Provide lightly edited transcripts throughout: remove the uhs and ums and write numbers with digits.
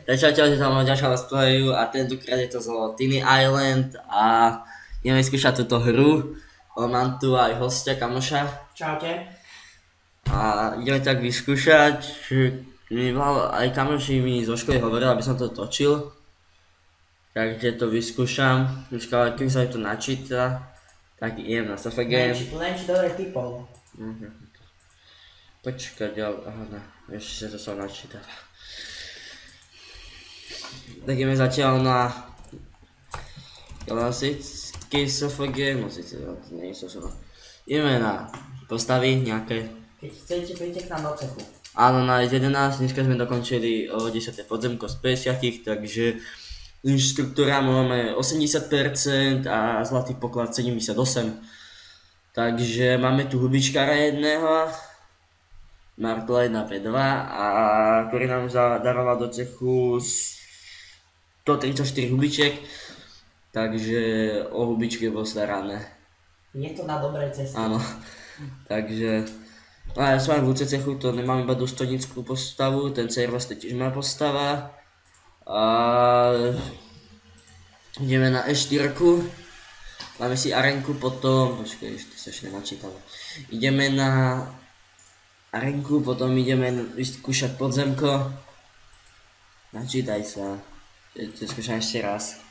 Čaute, že tam ďalšia vás spojajú a tentokrát je to z Tiny Island a ideme skúšať túto hru. Mám tu aj hostia, kamoša. Čaute. A ideme tak vyskúšať, že aj kamoši mi zo školy hovorili, aby som to točil. Takže to vyskúšam, ale keď sa mi to načíta, tak idem na Sofa Game. Len či dobre typov. Počkať, aha, ne, ešte sa to načíta. Tak ideme zatiaľ na klasický Sofa Game, no síce to nie je Sofa. Ideme na postavy nejaké. Keď chcete, príďte k nám do cechu. Áno, na 11, dneska sme dokončili o 10. podzemko z 50, takže štruktúra máme 80% a zlatý poklad 78. Takže máme tu hubičkára jedného, Martla 1P2, a ktorý nám daroval do cechu 134 hubičiek, takže o hubičky bolo starané. Je to na dobrej ceste. Áno, takže ja som aj v UCCchu, to nemám iba dôstojnickú postavu, ten servus tiež má postava. A ideme na E4, máme si arenku potom, počkaj, ešte sa ešte nenačítalo. Ideme na arenku, potom ideme vyskúšať podzemko. Načítaj sa, to skúšam ešte raz.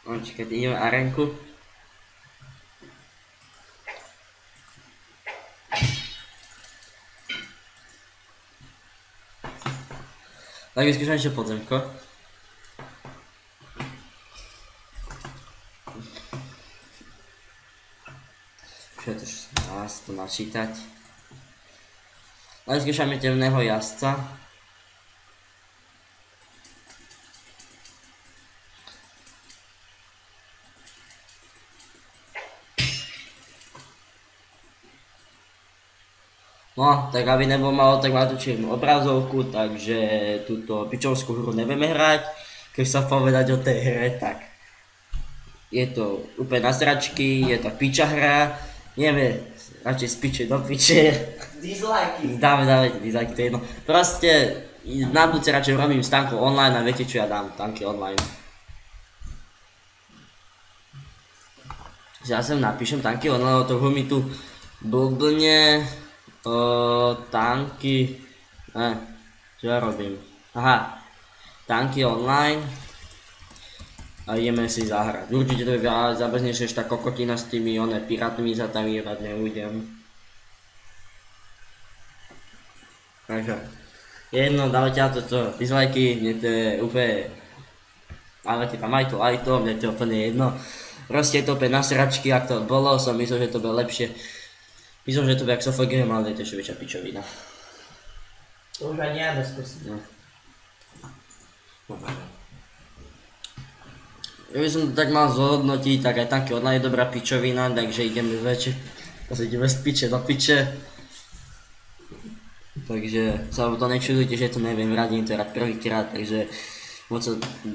Čakajte, ideme arenku. Tak vyskúšam ešte podzemko. Čo je to, že sa to načítať. Tak vyskúšame temného jazdca. No, tak aby nebol malo, tak má tú čiernu obrazovku, takže túto pičovskú hru nebudeme hrať. Keď sa povedať o tej hre, tak je to úplne na sračky, je to piča hra, nevie, radšej z piče do piče. Dislajky. Dávajte dislajky, to je jedno. Proste na budúce radšej robím stánku online a viete čo ja dám, tanky online. Ja sem napíšem tanky online, to mi tu blbne. Tanky, čo ja robím? Aha, tanky online a ideme si zahrať. Určite to je zábeznejšie, tá kokotina s tými pirátmi za tam hrať neújdem. Takže, jedno, dávajte na toto dislajky, mne to je úplne, dávajte tam aj to, mne to je úplne jedno. Proste je to úplne na sračky, ak to bolo, som myslel, že to bude lepšie. Myslím, že to bude jak Sofa Game, ale je to ešte väčšia pičovina. To už ani ja neskúsim. No. Ja by som to tak mal zhodnotiť, tak aj tanky online je dobrá pičovina, takže ideme ideme z piče do piče. Takže sa to nečudujte, že to neviem, radím to rád prvýkrát, takže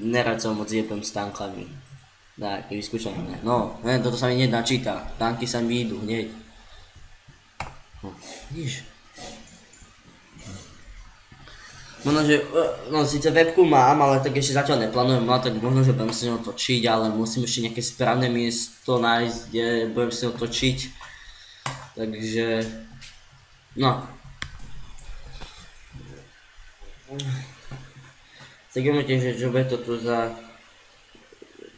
nerad sa moc jebem s tankami. Tak, vyskúšajme. No, toto sa mi hneď načíta, tanky sa mi idú hneď. No, vidíš. Možno, že, no síce webku mám, ale tak ešte zatiaľ neplánujem, no tak možno, že budem si ňou točiť, ale musím ešte nejaké správne miesto nájsť, kde budem si ňou točiť. Takže, no. Tak viete, že bude to tu za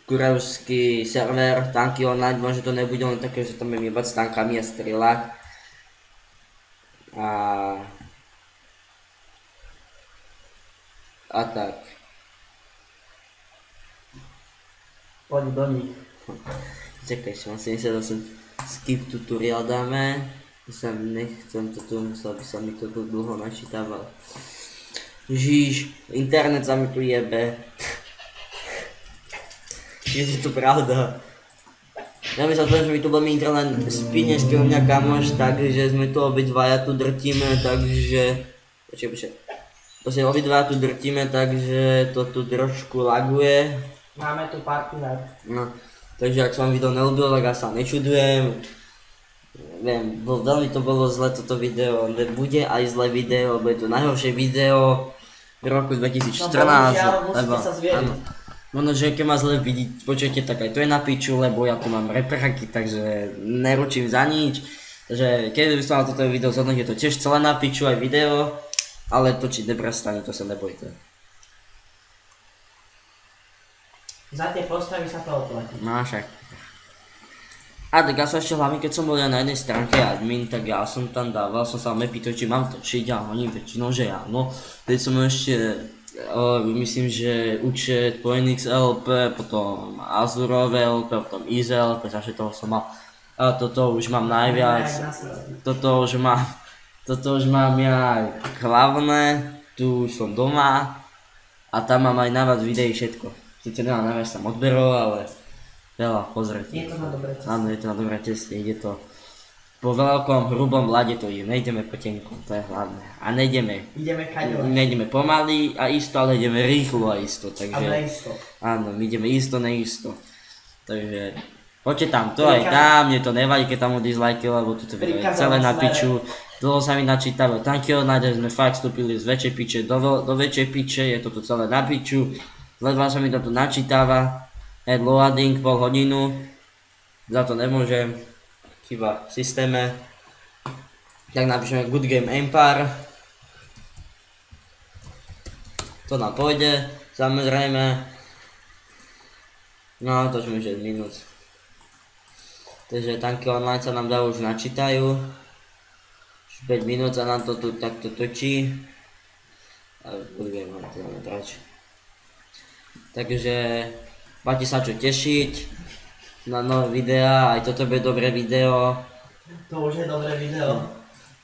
kurevský server, tanky online, možno to nebude len také, že tam budem jebať s tankami a strieľať. A tak. Poď do nich. Čakaj, ešte mám 78 skip tutorial dáme. Nechcem to tu, musel by sa mi to tu dlho načítával. Žíž, internet sa mi tu jebe. Je to pravda. Ja by sa povedal, že my tu budeme internet spíne s mňa kamoš, takže sme tu obidvaja tu drtíme, takže... Počkaj. Proste obidvaja tu drtíme, takže to tu trošku laguje. Máme tu party lag. No, takže ak sa vám video neľúbilo, tak ja sa nečudujem. Viem, veľmi to bolo zle toto video, bude aj zlé video, bude to najhoršie video v roku 2014, lebo áno. Možno, že keď ma zle vidíte, počujete, tak aj to je na piču, lebo ja tu mám repraky, takže neručím za nič. Takže keď by som mal toto video zhodnotiť, je to tiež celé na piču, aj video, ale točiť neprestane, to sa nebojte. Za tie postavy sa to oplatí. No však. A tak ja som ešte hlavne, keď som bol ja na jednej stránke admin, tak ja som tam dával, som sa pýtal, či mám točiť a oni väčšinou, že áno. Teď som ešte, myslím, že účet po NXLP, potom Azurové LP, potom IZLP, takže toho som mal. A toto už mám najviac, toto už mám ja hlavné, tu už som doma a tam mám aj najviac videí všetko. Sice nemám najviac tam odberov, ale veľa, pozrite. Je to na dobrej ceste. Áno, je to na dobrej ceste, ide to po veľkom, hrubom ľade to ide, nejdeme po tenkom, to je hlavné. A nejdeme pomaly a isto, ale ideme rýchlo a isto, takže... A neisto. Áno, my ideme isto, neisto. Takže, poďte tam to aj tam, mne to nevadí, keď tam dislike, lebo toto video je celé na piču. Dlho sa mi načítalo, tankyho nájde, sme fakt vstúpili z väčšej piče do väčšej piče, je toto celé na piču. Ledva sa mi to tu načítava. Head loading, pol hodinu, za to nemôžem, chyba v systéme. Tak napíšeme Good Game Empire. To nám pôjde, samozrejme. No, to už 6 minút. Takže tanky online sa nám dá už načítajú. Už 5 minút sa nám to tu takto točí. A budeme mať to natrač. Takže máte sa čo tešiť na nové videá, aj toto bude dobré video. To už je dobré video.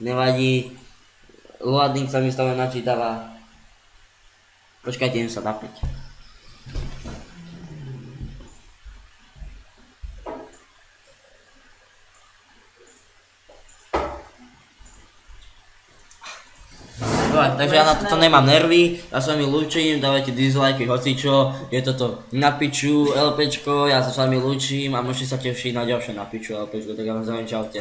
Nevadí, loading sa mi stále načítava. Počkajte, idem sa napiť. Dobre, takže ja na toto nemám nervy, ja sa vami lúčim, dávajte dislike, hocičo, je toto na piču, LPčko, ja sa s vami lúčim a môžete sa tešiť na ďalšie na piču LPčko, tak ja vám zaviem, čaute.